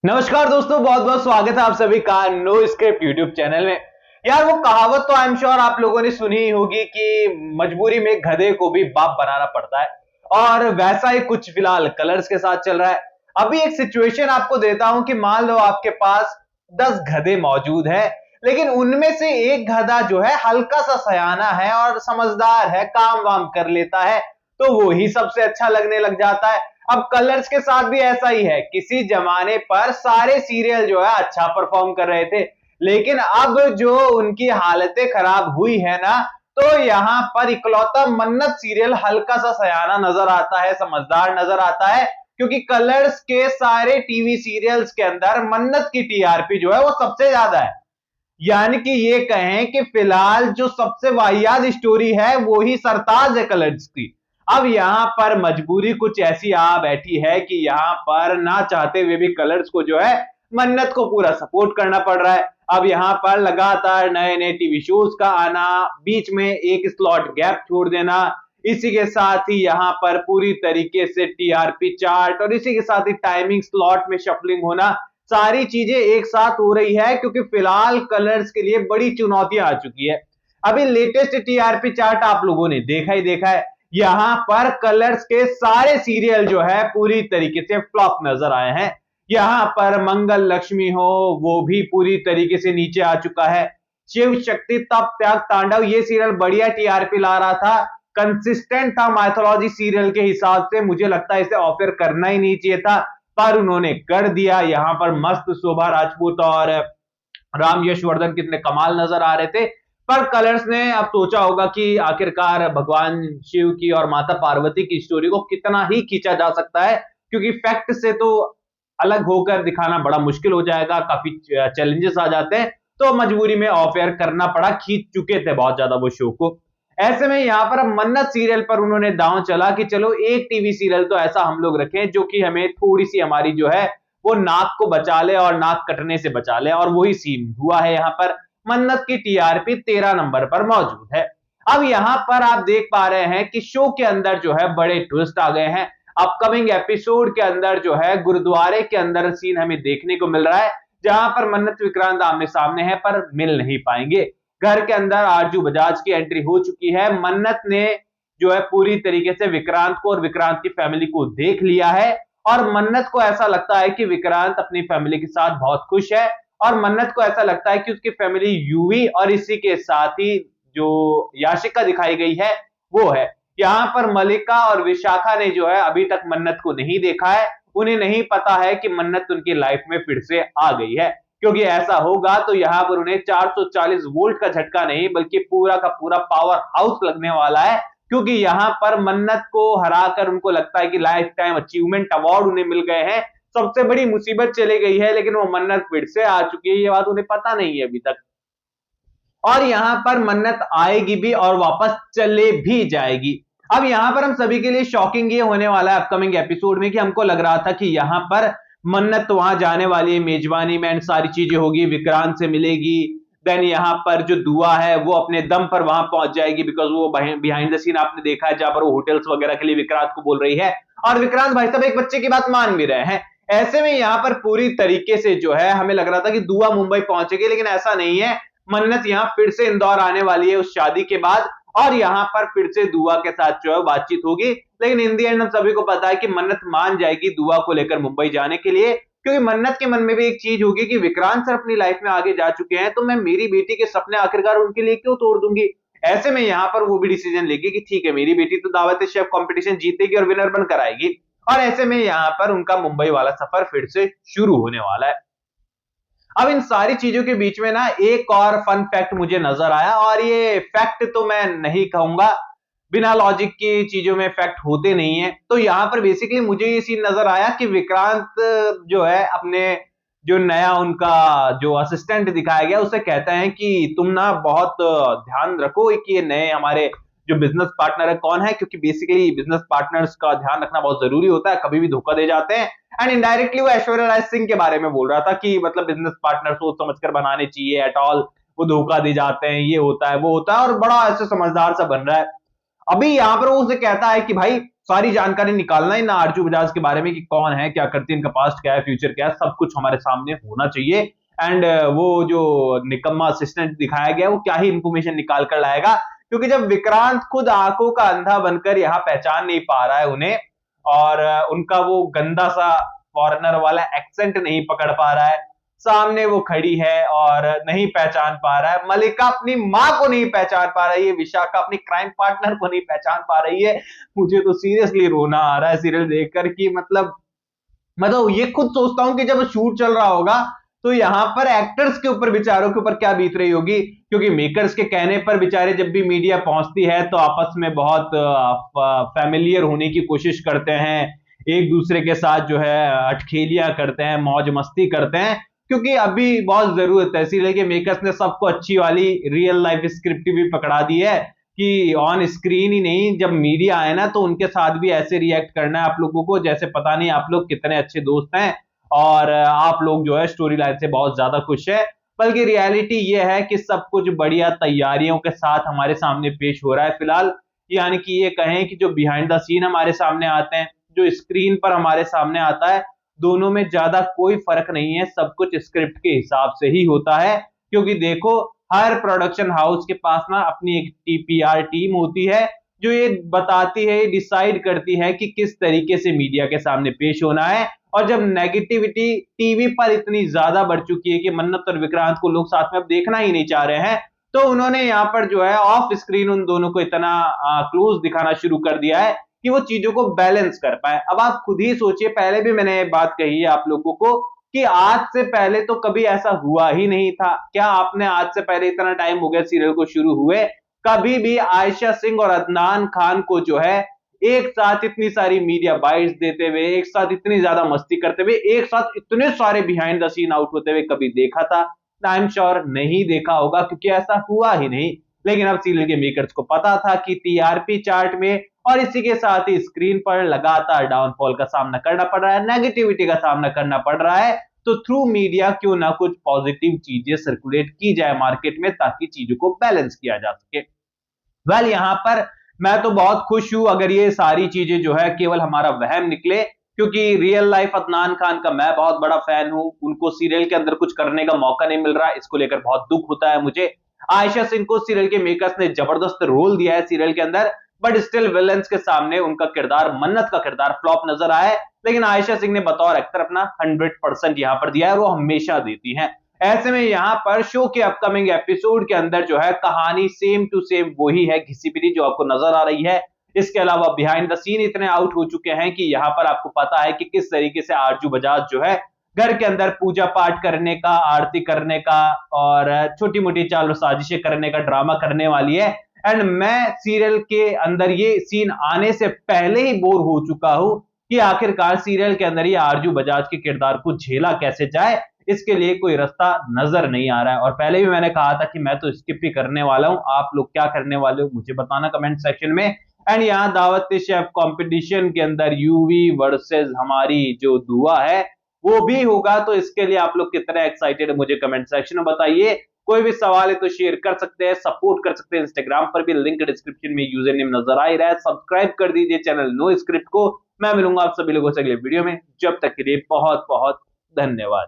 नमस्कार दोस्तों, बहुत बहुत स्वागत है आप सभी का नो स्क्रिप्ट यूट्यूब चैनल में। यार वो कहावत तो आई एम श्योर आप लोगों ने सुनी ही होगी कि मजबूरी में गधे को भी बाप बनाना पड़ता है। और वैसा ही कुछ फिलहाल कलर्स के साथ चल रहा है। अभी एक सिचुएशन आपको देता हूं कि मान लो आपके पास 10 गधे मौजूद है, लेकिन उनमें से एक गधा जो है हल्का सा सयाना है और समझदार है, काम वाम कर लेता है, तो वो ही सबसे अच्छा लगने लग जाता है। अब कलर्स के साथ भी ऐसा ही है। किसी जमाने पर सारे सीरियल जो है अच्छा परफॉर्म कर रहे थे, लेकिन अब जो उनकी हालतें खराब हुई है ना, तो यहाँ पर इकलौता मन्नत सीरियल हल्का सा सयाना नजर आता है, समझदार नजर आता है, क्योंकि कलर्स के सारे टीवी सीरियल्स के अंदर मन्नत की टीआरपी जो है वो सबसे ज्यादा है। यानी कि ये कहें कि फिलहाल जो सबसे वाहियात स्टोरी है वो ही सरताज है कलर्स की। अब यहाँ पर मजबूरी कुछ ऐसी आ बैठी है कि यहाँ पर ना चाहते हुए भी कलर्स को जो है मन्नत को पूरा सपोर्ट करना पड़ रहा है। अब यहाँ पर लगातार नए नए टीवी शोज का आना, बीच में एक स्लॉट गैप छोड़ देना, इसी के साथ ही यहाँ पर पूरी तरीके से टीआरपी चार्ट और इसी के साथ ही टाइमिंग स्लॉट में शफलिंग होना, सारी चीजें एक साथ हो रही है, क्योंकि फिलहाल कलर्स के लिए बड़ी चुनौतियां आ चुकी है। अभी लेटेस्ट टीआरपी चार्ट आप लोगों ने देखा ही देखा है। यहां पर कलर्स के सारे सीरियल जो है पूरी तरीके से फ्लॉप नजर आए हैं। यहां पर मंगल लक्ष्मी हो, वो भी पूरी तरीके से नीचे आ चुका है। शिव शक्ति तप त्याग तांडव, ये सीरियल बढ़िया टीआरपी ला रहा था, कंसिस्टेंट था माइथोलॉजी सीरियल के हिसाब से, मुझे लगता है इसे ऑफर करना ही नहीं चाहिए था, पर उन्होंने कर दिया। यहां पर मस्त शोभा राजपूत और राम यशवर्धन कितने कमाल नजर आ रहे थे। पर कलर्स ने अब सोचा होगा कि आखिरकार भगवान शिव की और माता पार्वती की स्टोरी को कितना ही खींचा जा सकता है, क्योंकि फैक्ट से तो अलग होकर दिखाना बड़ा मुश्किल हो जाएगा, काफी चैलेंजेस आ जाते हैं। तो मजबूरी में ऑफ एयर करना पड़ा, खींच चुके थे बहुत ज्यादा वो शो को। ऐसे में यहाँ पर मन्नत सीरियल पर उन्होंने दांव चला कि चलो एक टीवी सीरियल तो ऐसा हम लोग रखें जो कि हमें थोड़ी सी हमारी जो है वो नाक को बचा ले और नाक कटने से बचा ले, और वही सीन हुआ है। यहाँ पर मन्नत की टीआरपी 13 नंबर पर मौजूद है। अब यहाँ पर आप देख पा रहे हैं कि शो के अंदर जो है बड़े ट्विस्ट आ गए हैं। अपकमिंग एपिसोड के अंदर जो है गुरुद्वारे के अंदर सीन हमें देखने को मिल रहा है, जहां पर मन्नत विक्रांत आमने सामने है पर मिल नहीं पाएंगे। घर के अंदर आरजू बजाज की एंट्री हो चुकी है। मन्नत ने जो है पूरी तरीके से विक्रांत को और विक्रांत की फैमिली को देख लिया है, और मन्नत को ऐसा लगता है कि विक्रांत अपनी फैमिली के साथ बहुत खुश है, और मन्नत को ऐसा लगता है कि उसकी फैमिली यूवी और इसी के साथ ही जो याशिका दिखाई गई है वो है। यहाँ पर मलिका और विशाखा ने जो है अभी तक मन्नत को नहीं देखा है, उन्हें नहीं पता है कि मन्नत उनकी लाइफ में फिर से आ गई है, क्योंकि ऐसा होगा तो यहाँ पर उन्हें 440 वोल्ट का झटका नहीं बल्कि पूरा का पूरा पावर हाउस लगने वाला है, क्योंकि यहाँ पर मन्नत को हराकर उनको लगता है कि लाइफ टाइम अचीवमेंट अवार्ड उन्हें मिल गए हैं, सबसे बड़ी मुसीबत चली गई है, लेकिन वो मन्नत फिर से आ चुकी है, ये बात उन्हें पता नहीं है अभी तक। और यहां पर मन्नत आएगी भी और वापस चले भी जाएगी। अब यहां पर हम सभी के लिए शॉकिंग ये होने वाला है अपकमिंग एपिसोड में कि हमको लग रहा था कि यहां पर मन्नत तो वहां जाने वाली है, मेजबानी में सारी चीजें होगी, विक्रांत से मिलेगी, देन यहाँ पर जो दुआ है वो अपने दम पर वहां पहुंच जाएगी, बिकॉज वो बिहाइंड द सीन आपने देखा है जहां पर वो होटल्स वगैरह के लिए विक्रांत को बोल रही है, और विक्रांत भाई साहब एक बच्चे की बात मान भी रहे हैं। ऐसे में यहाँ पर पूरी तरीके से जो है हमें लग रहा था कि दुआ मुंबई पहुंचेगी, लेकिन ऐसा नहीं है। मन्नत यहाँ फिर से इंदौर आने वाली है उस शादी के बाद, और यहाँ पर फिर से दुआ के साथ जो है बातचीत होगी, लेकिन इन दी एंड हम सभी को पता है कि मन्नत मान जाएगी दुआ को लेकर मुंबई जाने के लिए, क्योंकि मन्नत के मन में भी एक चीज होगी कि विक्रांत सर अपनी लाइफ में आगे जा चुके हैं, तो मैं मेरी बेटी के सपने आखिरकार उनके लिए क्यों तोड़ दूंगी। ऐसे में यहाँ पर वो भी डिसीजन लेगी कि ठीक है, मेरी बेटी तो दावत शेफ कंपटीशन जीतेगी और विनर बनकर आएगी, और ऐसे में यहाँ पर उनका मुंबई वाला सफर फिर से शुरू होने वाला है। अब इन सारी चीजों के बीच में ना एक और फन फैक्ट मुझे नजर आया, और ये फैक्ट तो मैं नहीं कहूंगा, बिना लॉजिक की चीजों में फैक्ट होते नहीं है। तो यहाँ पर बेसिकली मुझे ये सीन नजर आया कि विक्रांत जो है अपने जो नया उनका जो असिस्टेंट दिखाया गया उसे कहते हैं कि तुम ना बहुत ध्यान रखो कि ये नए हमारे जो बिजनेस पार्टनर है कौन है, क्योंकि बेसिकली बिजनेस पार्टनर्स का ध्यान रखना बहुत जरूरी होता है, कभी भी धोखा दे जाते हैं। एंड इनडायरेक्टली वो ऐश्वर्या राय सिंह के बारे में बोल रहा था कि मतलब बिजनेस पार्टनर सोच समझकर बनाने चाहिए, एट ऑल वो धोखा दे जाते हैं, ये होता है वो होता है, और बड़ा ऐसे समझदार सा बन रहा है। अभी यहाँ पर वो उसे कहता है कि भाई सारी जानकारी निकालना है ना आरजू बजाज के बारे में, कि कौन है, क्या करती है, इनका पास्ट क्या है, फ्यूचर क्या है, सब कुछ हमारे सामने होना चाहिए। एंड वो जो निकम्मा असिस्टेंट दिखाया गया वो क्या ही इंफॉर्मेशन निकाल कर लाएगा, क्योंकि जब विक्रांत खुद आंखों का अंधा बनकर यहाँ पहचान नहीं पा रहा है उन्हें, और उनका वो गंदा सा फॉरेनर वाला एक्सेंट नहीं पकड़ पा रहा है, सामने वो खड़ी है और नहीं पहचान पा रहा है, मलिका अपनी माँ को नहीं पहचान पा रही है, विशाखा अपनी क्राइम पार्टनर को नहीं पहचान पा रही है, मुझे तो सीरियसली रोना आ रहा है सीरियल देखकर कि मतलब मैं तो ये खुद सोचता हूं कि जब शूट चल रहा होगा तो यहां पर एक्टर्स के ऊपर, बेचारों के ऊपर क्या बीत रही होगी, क्योंकि मेकर्स के कहने पर बेचारे जब भी मीडिया पहुंचती है तो आपस में बहुत फैमिलियर होने की कोशिश करते हैं, एक दूसरे के साथ जो है अटखेलियां करते हैं, मौज मस्ती करते हैं, क्योंकि अभी बहुत जरूरत है। इसीलिए कि मेकर्स ने सबको अच्छी वाली रियल लाइफ स्क्रिप्ट भी पकड़ा दी है कि ऑन स्क्रीन ही नहीं, जब मीडिया आए ना तो उनके साथ भी ऐसे रिएक्ट करना है आप लोगों को जैसे पता नहीं आप लोग कितने अच्छे दोस्त हैं और आप लोग जो है स्टोरी लाइन से बहुत ज्यादा खुश है। बल्कि रियलिटी ये है कि सब कुछ बढ़िया तैयारियों के साथ हमारे सामने पेश हो रहा है फिलहाल। यानी कि ये कहें कि जो बिहाइंड द सीन हमारे सामने आते हैं, जो स्क्रीन पर हमारे सामने आता है, दोनों में ज्यादा कोई फर्क नहीं है, सब कुछ स्क्रिप्ट के हिसाब से ही होता है। क्योंकि देखो हर प्रोडक्शन हाउस के पास ना अपनी एक टीपीआर टीम होती है जो ये बताती है, डिसाइड करती है कि किस तरीके से मीडिया के सामने पेश होना है। और जब नेगेटिविटी टीवी पर इतनी ज्यादा बढ़ चुकी है कि मन्नत और विक्रांत को लोग साथ में अब देखना ही नहीं चाह रहे हैं, तो उन्होंने यहाँ पर जो है ऑफ स्क्रीन उन दोनों को इतना क्लोज दिखाना शुरू कर दिया है कि वो चीजों को बैलेंस कर पाए। अब आप खुद ही सोचिए, पहले भी मैंने बात कही है आप लोगों को कि आज से पहले तो कभी ऐसा हुआ ही नहीं था। क्या आपने आज से पहले, इतना टाइम हो गया सीरियल को शुरू हुए, कभी भी आयशा सिंह और अदनान खान को जो है एक साथ इतनी सारी मीडिया बाइट्स देते हुए, एक साथ इतनी ज्यादा मस्ती करते हुए, एक साथ इतने सारे बिहाइंड द सीन आउट होते हुए कभी देखा था? आई एम श्योर नहीं देखा होगा, क्योंकि ऐसा हुआ ही नहीं। लेकिन अब सीरियल के मेकर्स को पता था कि टीआरपी चार्ट में और इसी के साथ ही स्क्रीन पर लगातार डाउनफॉल का सामना करना पड़ रहा है, नेगेटिविटी का सामना करना पड़ रहा है, तो थ्रू मीडिया क्यों ना कुछ पॉजिटिव चीजें सर्कुलेट की जाए मार्केट में, ताकि चीजों को बैलेंस किया जा सके। वेल यहाँ पर मैं तो बहुत खुश हूं अगर ये सारी चीजें जो है केवल हमारा वहम निकले, क्योंकि रियल लाइफ अदनान खान का मैं बहुत बड़ा फैन हूं, उनको सीरियल के अंदर कुछ करने का मौका नहीं मिल रहा, इसको लेकर बहुत दुख होता है मुझे। आयशा सिंह को सीरियल के मेकर्स ने जबरदस्त रोल दिया है सीरियल के अंदर, बट स्टिल विलेंस के सामने उनका किरदार, मन्नत का किरदार फ्लॉप नजर आया है। लेकिन आयशा सिंह ने बतौर एक्टर अपना 100% यहां पर दिया है, वो हमेशा देती हैं। ऐसे में यहां पर शो के अपकमिंग एपिसोड के अंदर जो है कहानी सेम टू सेम वही है, घिसी पिटी जो आपको नजर आ रही है। इसके अलावा बिहाइंड द सीन इतने आउट हो चुके हैं कि यहां पर आपको पता है कि किस तरीके से आरजू बजाज जो है घर के अंदर पूजा पाठ करने का, आरती करने का और छोटी मोटी चाल साजिशें करने का ड्रामा करने वाली है। एंड मैं सीरियल के अंदर ये सीन आने से पहले ही बोर हो चुका हूं कि आखिरकार सीरियल के अंदर ये आरजू बजाज के किरदार को झेला कैसे जाए, इसके लिए कोई रास्ता नजर नहीं आ रहा है। और पहले भी मैंने कहा था कि मैं तो स्किप ही करने वाला हूं, आप लोग क्या करने वाले हो मुझे बताना कमेंट सेक्शन में। एंड यहाँ दावत शेफ कंपटीशन के अंदर यूवी वर्सेस हमारी जो दुआ है वो भी होगा, तो इसके लिए आप लोग कितने एक्साइटेड है मुझे कमेंट सेक्शन में बताइए। कोई भी सवाल है तो शेयर कर सकते हैं, सपोर्ट कर सकते हैं, इंस्टाग्राम पर भी लिंक डिस्क्रिप्शन में यूजर नेम नजर आ ही रहा है। सब्सक्राइब कर दीजिए चैनल नो स्क्रिप्ट को। मैं मिलूंगा आप सभी लोगों से अगले वीडियो में, जब तक के लिए बहुत बहुत धन्यवाद।